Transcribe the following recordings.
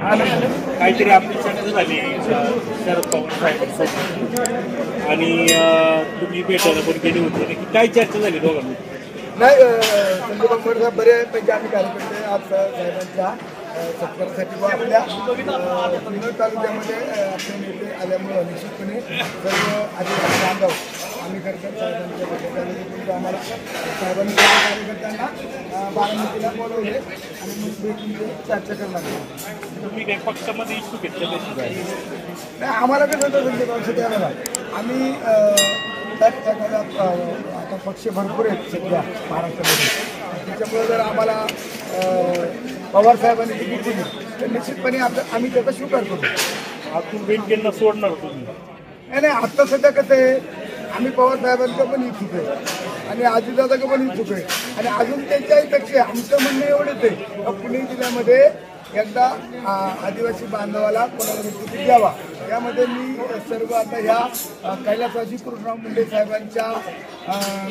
काहीतरी आपली चर्चा झाली शरद पवार साहेबांसोबत आणि तुम्ही भेटायला पण गेली होती की काय चर्चा झाली दोघांनी? नाही, संजय बांगर बऱ्यापैकी आम्ही कार्यकर्ते आज साहेबांच्या सत्कारासाठी व आपल्या जुन्नर तालुक्यामध्ये आपले नेते आल्यामुळं निश्चितपणे सर्व आदिवासी बांधव आम्ही खरंतर साहेबांच्या भेटीला आम्हाला साहेबांनी कार्यकर्त्यांना बारामतीला बोलवले आणि मग भेटून चर्चा करणार. तुम्ही काही पक्षामध्ये इच्छुक आहेत? नाही, आम्हाला कसं होतं संजय बांगसाठी आम्हाला आम्ही आता पक्ष भरपूर आहेत सध्या महाराष्ट्रामध्ये, त्याच्यामुळे जर आम्हाला पवार साहेबांनी तिकीट दिली तर निश्चितपणे आम्ही त्याचा स्वीकार करतो. आपण बेनकेंना सोडणार तुम्ही? नाही, आत्ता सध्या कसं आहे, आम्ही पवार साहेबांचं पण इच्छुक आहे आणि अजितदादाचं पण इच्छुक आहे आणि अजून त्यांच्याहीपेक्षा आमचं म्हणणं एवढंच आहे, पुणे जिल्ह्यामध्ये एकदा आदिवासी बांधवाला कोणाला तिकीट द्यावा. यामध्ये मी सर्व आता ह्या कैलासवासी कृष्णराव मुंडे साहेबांच्या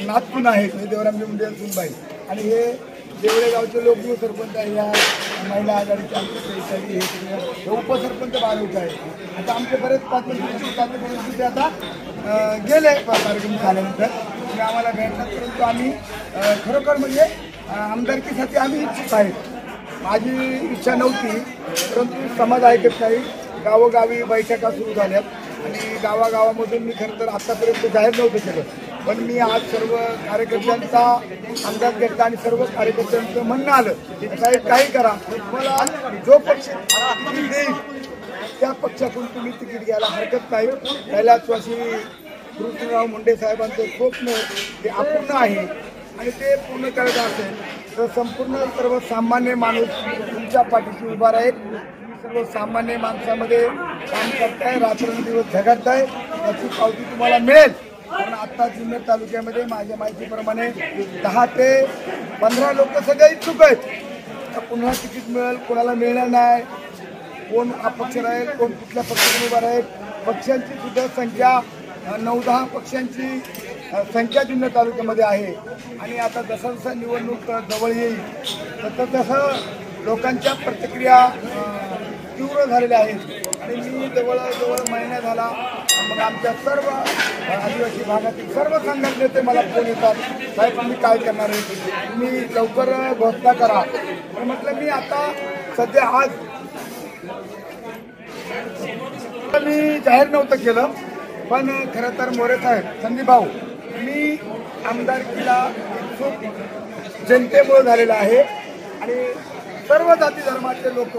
नातसून आहेत, देवरामजी मुंडे सुनबाई, आणि हे देवळे गावचे लोकप्रिय सरपंच आहे, या महिला आघाडीचे आमचे हे सगळे उपसरपंच बाळवचे आहे. आता आमचे बरेच तिथे आता गेले कार्यक्रम झाल्यानंतर तुम्ही आम्हाला भेटलात, परंतु आम्ही खरोखर म्हणजे आमदारकीसाठी आम्ही इच्छुक आहेत. माझी इच्छा नव्हती, परंतु समाज ऐकत नाही. गावोगावी बैठका सुरू झाल्यात आणि गावागावामधून मी खरं तर आत्तापर्यंत जाहीर नव्हतं केलं, पण मी आज सर्व कार्यकर्त्यांचा अंदाज घेतला आणि सर्व कार्यकर्त्यांचं म्हणणं आलं की साहेब काही करा, तुम्हाला जो पक्ष तिकीट देईल त्या पक्षातून तुम्ही तिकीट घ्यायला हरकत नाही. कैलासवासी कृष्णराव मुंडे साहेबांचं स्वप्न ते अपूर्ण आहे आणि ते पूर्ण करायचं असेल तर संपूर्ण सर्वसामान्य माणूस तुमच्या पाठीशी उभा राहील. सर्वसामान्य माणसामध्ये काम करताय, रात्रंदिवस झगडताय, त्याची पावती तुम्हाला मिळेल. कारण आत्ता जुन्नर तालुक्यामध्ये माझ्या माहितीप्रमाणे 10 ते 15 लोक सगळे इच्छुक आहेत. पुन्हा तिकीट मिळेल, कोणाला मिळणार नाही, कोण अपक्ष राहील, कोण कुठल्या पक्षातून उभा राहील. पक्षांची सुद्धा संख्या 9-10 पक्षांची संख्या जुन्नर तालुक्यामध्ये आहे आणि आता जसं जसं निवडणूक जवळ येईल तसं लोकांच्या प्रतिक्रिया तीव्र झालेल्या आहेत आणि मी जवळजवळ महिना झाला मग आमच्या सर्व आदिवासी भागातील सर्व संघटनेचे नेते मला फोन येतात, साहेब तुम्ही काय करणार आहे, तुम्ही लवकर घोषणा करा. पण म्हटलं मी आता सध्या आज मी जाहीर नव्हतं केलं, पण खरं तर मोरे साहेब, संदीप भाऊ, मी आमदारकीला इच्छुक जनतेमुळे झालेला आहे आणि सर्व जाती धर्माचे लोक,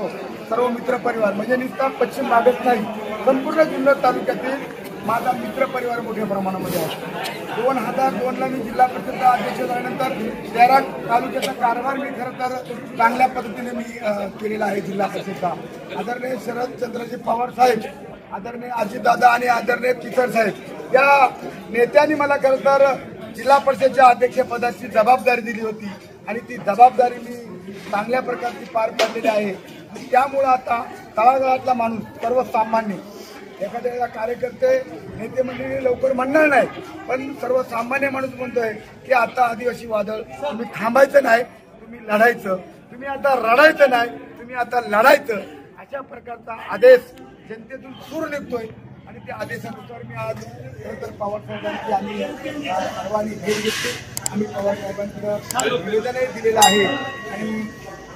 सर्व मित्रपरिवार म्हणजे नुसता पश्चिम भागात नाही, संपूर्ण जुन्नर तालुक्यातील माझा मित्रपरिवार मोठ्या प्रमाणामध्ये आहे. 2002ला मी जिल्हा परिषद अध्यक्ष झाल्यानंतर 13 तालुक्याचा कारभार मी खरं तर चांगल्या पद्धतीने मी केलेला आहे. जिल्हा परिषदचा आदरणीय शरदचंद्रजी पवार साहेब, आदरणीय अजितदादा आणि आदरणीय किशोर साहेब या नेत्यांनी मला खरं तर जिल्हा परिषदच्या अध्यक्षपदाची जबाबदारी दिली होती आणि ती जबाबदारी मी चांगल्या प्रकारची पार पाडलेली आहे. त्यामुळं आता तळागाळातला माणूस, सर्वसामान्य एखाद्या कार्यकर्ते नेते मंडळी लवकर म्हणणार नाही, पण सर्वसामान्य माणूस म्हणतोय की आता आदिवासी वादळ तुम्ही थांबायचं नाही, तुम्ही लढायचं, तुम्ही आता रडायचं नाही, तुम्ही आता लढायचं, अशा प्रकारचा आदेश जनतेतून सूर निघतोय आणि त्या आदेशानुसार मी आज खरं तर पवार साहेबांची आम्ही सर्वांनी भेट घेतली. आम्ही पवार साहेबांचं निवेदनही दिलेलं आहे आणि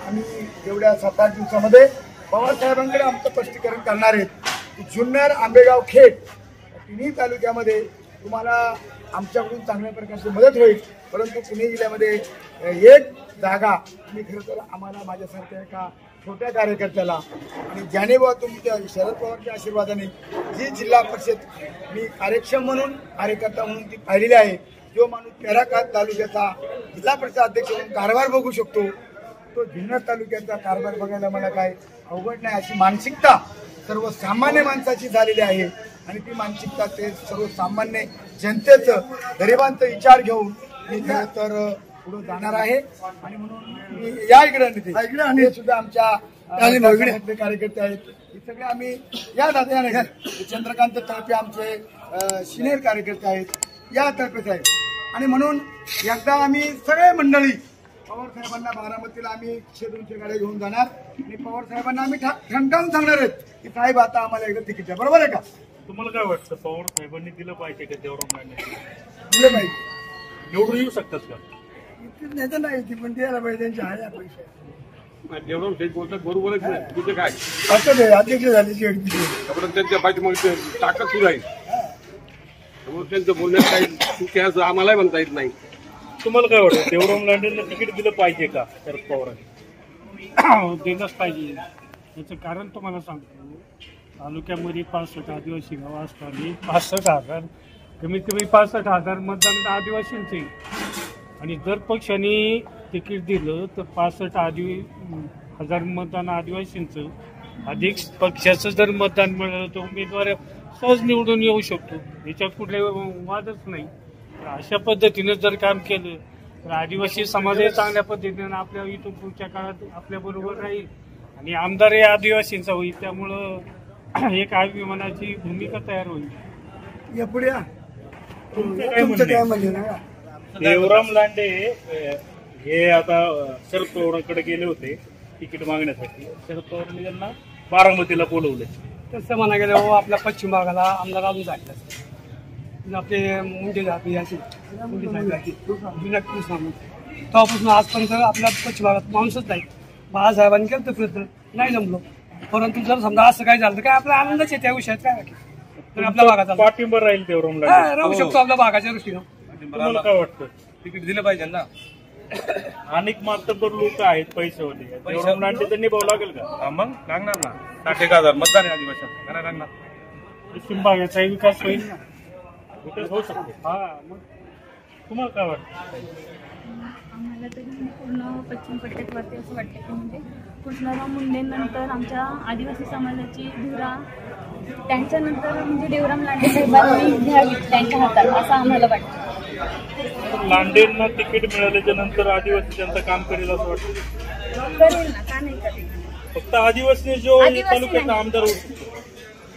आम्ही एवढ्या 7-8 दिवसामध्ये पवार साहेबांकडे आमचं स्पष्टीकरण करणार आहेत. जुन्नर, आंबेगाव, खेड तिन्ही तालुक्यामध्ये तुम्हाला आमच्याकडून चांगल्या प्रकारची मदत होईल, परंतु पुणे जिल्ह्यामध्ये एक जागा मी खरं तर आम्हाला माझ्यासारख्या एका छोट्या कार्यकर्त्याला आणि ज्याने व तुमच्या शरद पवारच्या आशीर्वादाने जी जिल्हा परिषद मी कार्यक्षम म्हणून कार्यकर्ता म्हणून ती पाहिलेली आहे, जो माणूस 13 तालुक्याचा जिल्हा परिषद अध्यक्ष म्हणून कारभार बघू शकतो, तो जुन्नर तालुक्याचा कारभार बघायला मला काय अवघड नाही अशी मानसिकता सर्वसामान्य माणसाची झालेली आहे आणि ती मानसिकता ते सर्वसामान्य जनतेचं, गरिबांचा विचार घेऊन मी खरं तर पुढे जाणार आहे. आणि म्हणून मी या इकडे सुद्धा आमच्या कार्यकर्ते आहेत, हे सगळे आम्ही या दादा चंद्रकांत तळपे आमचे सिनियर कार्यकर्ते आहेत, या तर्फेच आहेत. आणि म्हणून एकदा आम्ही सगळे मंडळी पवार साहेबांना बारामतीला आम्ही 100-200 गाड्या घेऊन जाणार आणि पवार साहेबांना आम्ही ठणकावून सांगणार आहेत की साहेब आता आम्हाला एकदा तिकीट द्या. बरोबर आहे का? तुम्हाला काय वाटतं पवार साहेबांनी दिलं पाहिजे का देवराम लांडे? दिलं पाहिजे. निवडून येऊ शकतात का? नेता नाही ती पण द्यायला पाहिजे, त्यांच्या आहे पैसे. देवराम शेठ बोलतात बरोबरच नाही, तुझं काय असं ते अध्यक्ष झाले शेडपीचे. त्यामुळे त्यांच्या पाठीमागे ताकद सुरू आहे. त्यामुळे त्यांचं बोलण्यात काही चुकी असं आम्हालाही म्हणता येत नाही. तुम्हाला काय वाटतं देवराम लांडेंना तिकीट दिलं पाहिजे का शरद पवारांनी? दिलंच पाहिजे. याचं कारण तुम्हाला सांगतो, तालुक्यामध्ये 65 आदिवासी गावं असताना 65,000 कमीत कमी 65,000 मतदान आदिवासींचे. आणि जर पक्षाने तिकीट दिलं तर 65,000 मतदान आदिवासींचं अधिक पक्षाचं जर मतदान मिळालं तर उमेदवार सहज निवडून येऊ शकतो. याच्यात कुठले वादच नाही. अशा पद्धतीनं जर काम केलं तर आदिवासी समाजही चांगल्या पद्धतीनं आपल्या इथून पुढच्या काळात आपल्याबरोबर राहील आणि आमदारही आदिवासींचा होईल. त्यामुळं एक अभिमानाची भूमिका तयार होईल. या पुढे या. तुमचं काय म्हणजे ना देवराम लांडे हे आता शरद पवारांकडे गेले होते तिकीट मागण्यासाठी. शरद पवारांनी त्यांना बारामतीला बोलवले. तसं म्हणा गेलं आपल्या पश्चिम भागाला आमदार अजून जायचं आपले मुंडे जाते याची तेव्हापासून आजपर्यंत आपल्या पश्चिम भागात माणूसच नाही. बाळासाहेबांनी केलं तर प्रयत्न नाही जमलो. परंतु जर समजा असं काय झालं तर काय आपला आनंदच आहे त्या विषयात. काय तर आपल्या भागात पाठिंबा राहील देवराम लांडे. राहू शकतो आपल्या भागाच्या दृष्टीनं. तुम्हाला काय वाटतं? तिकीट दिलं पाहिजे ना. अनेक मातबर लोक आहेत पैसेवाले. देवराम लांडे त्यांनी भाऊ लागेल का? मग लागणार ना. 60,000 मतदान आहे आदिवासी काय लागणार. पश्चिम भागाचाही विकास होईल ना. विकास होऊ शकतो. हा मग तुम्हाला काय वाटतं? आम्हाला तरी पूर्ण पश्चिम पट्ट्यावरती असं वाटतं की म्हणजे कृष्णराव मुंडेंनंतर आमच्या आदिवासी समाजाची धुरा त्यांच्यानंतर म्हणजे देवराम लांडे साहेबांनी घ्यावी त्यांच्या हातात असं आम्हाला वाटतं. लांडेंना तिकीट मिळाल्याच्या नंतर आदिवासी जनता काम करेल असं वाटतं? करेल ना, का नाही करेल. फक्त आदिवासी जो आदिवासी तालुक्याचा नाही. आमदार होऊ शकतो.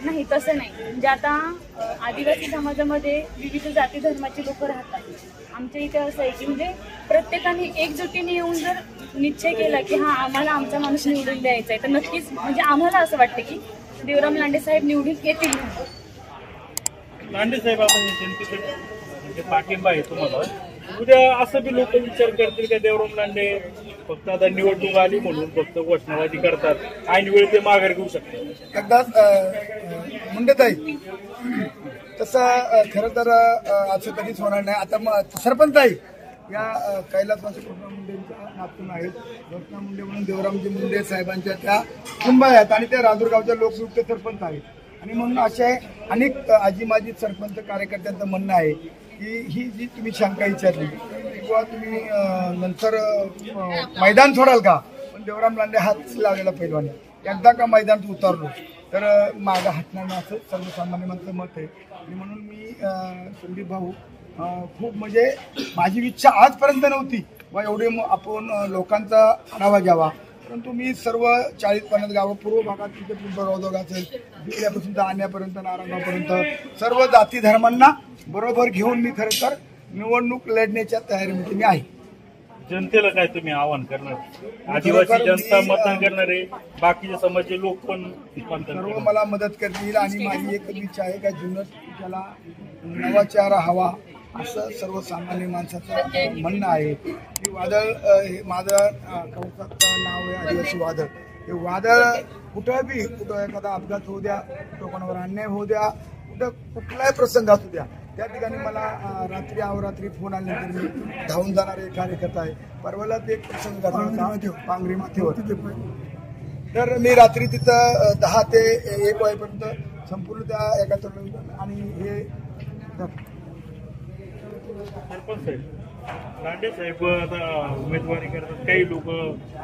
नाही तसं नाही. म्हणजे आता आदिवासी समाजामध्ये विविध जाती धर्माचे लोक राहतात. आमच्या इथे असं आहे की म्हणजे प्रत्येकाने एकजुटीने येऊन जर निश्चय केला की हा आम्हाला आमचा माणूस निवडून द्यायचा आहे तर नक्कीच म्हणजे आम्हाला असं वाटतं की देवराम लांडे साहेब निवडून येतील. लांडे साहेब आपण जनतेकडे म्हणजे पाठिंबा आहे तुम्हाला. उद्या असं बी लोक विचार करतील का देवराम लांडे फक्त आता निवडणूक आली म्हणून फक्त घोषणाबाजी करतात, ऐन वेळी ते माघार घेऊ शकतात. एकदाच मुंडेताई तसं खरं तर असं कधीच होणार नाही. आता मग सरपंच आहे या कैलासवासी कृष्णा मुंडेंच्या नातून आहेत. कृष्णा मुंडे म्हणून देवरामजी मुंडे साहेबांच्या त्या कुंभ आहेत आणि त्या राजूरगावच्या लोकयुक्त सरपंच आहेत. आणि म्हणून असे अनेक आजी माजी सरपंच कार्यकर्त्यांचं म्हणणं आहे की ही जी तुम्ही शंका विचारली किंवा तुम्ही नंतर मैदान सोडाल का, पण देवराम लांडे हात लावलेला पैलवान एकदा का मैदानात उतरलो तर मागं हटणार नाही असं सर्वसामान्य माणसं मत आहे. आणि म्हणून मी संदीप भाऊ खूप म्हणजे माझी इच्छा आजपर्यंत नव्हती व एवढे आपण लोकांचा आढावा घ्यावा. परंतु मी सर्व 40-50 गावं पूर्व भागात तिथे पिंपळगाव असेल जिल्ह्यापासून आणण्यापर्यंत नारायणगावपर्यंत सर्व जाती धर्मांना बरोबर घेऊन मी खरं तर निवडणूक लढण्याच्या तयारीमध्ये मी आहे. जनतेला काय तुम्ही आवाहन करणार? आदिवासी जनता मतदान करणार आहे, बाकीचे समाजाचे लोक पण सर्व मला मदत करतील आणि माझी एक इच्छा आहे का जुनं त्याला नवा चेहरा हवा असं सर्वसामान्य माणसाचं म्हणणं आहे. की वादळ हे माझं कवचाचं नाव आहे आदिवासी वादळ. हे वादळ कुठं बी कुठं एखादा अपघात होऊ द्या, कुठं कोणावर अन्याय होऊ द्या, कुठं कुठलाही प्रसंग असू द्या, त्या ठिकाणी मला रात्री अवरात्री फोन आल्यानंतर मी धावून जाणारे कार्यकर्ता आहे. परवालाच एक प्रसंग घडला पांगरी माथेवर. तर मी रात्री तिथं 10 ते 1 वाजेपर्यंत संपूर्ण त्या एका तरुण आणि हे सरपंच साहेब लांडे साहेब आता उमेदवारी करतात, काही लोक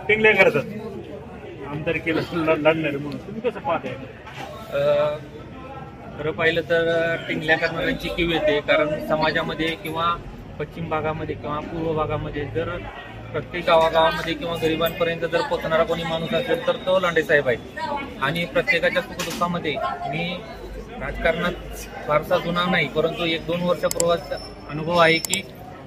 टिंगल्या करतात आमदारकीला लढणारे म्हणून. तुम्ही कसं पाहताय? खरं पाहिलं तर टिंगल्या करणाऱ्यांची कीव येते. कारण समाजामध्ये किंवा पश्चिम भागामध्ये किंवा पूर्व भागामध्ये जर प्रत्येक गावागावामध्ये किंवा गरिबांपर्यंत जर पोहोचणारा कोणी माणूस असेल तर तो लांडे साहेब आहे. आणि प्रत्येकाच्या सुखदुःखामध्ये मी राजकारणात फारसा जुना नाही, परंतु 1-2 वर्षापूर्वाचा अनुभव आहे की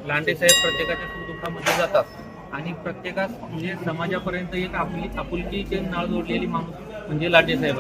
लांडे साहेब प्रत्येकाच्या सुखदुःखामध्ये जातात आणि प्रत्येकास म्हणजे समाजापर्यंत एक आपुलकीचे नाळ जोडलेली माणूस म्हणजे लांडे साहेब आहे.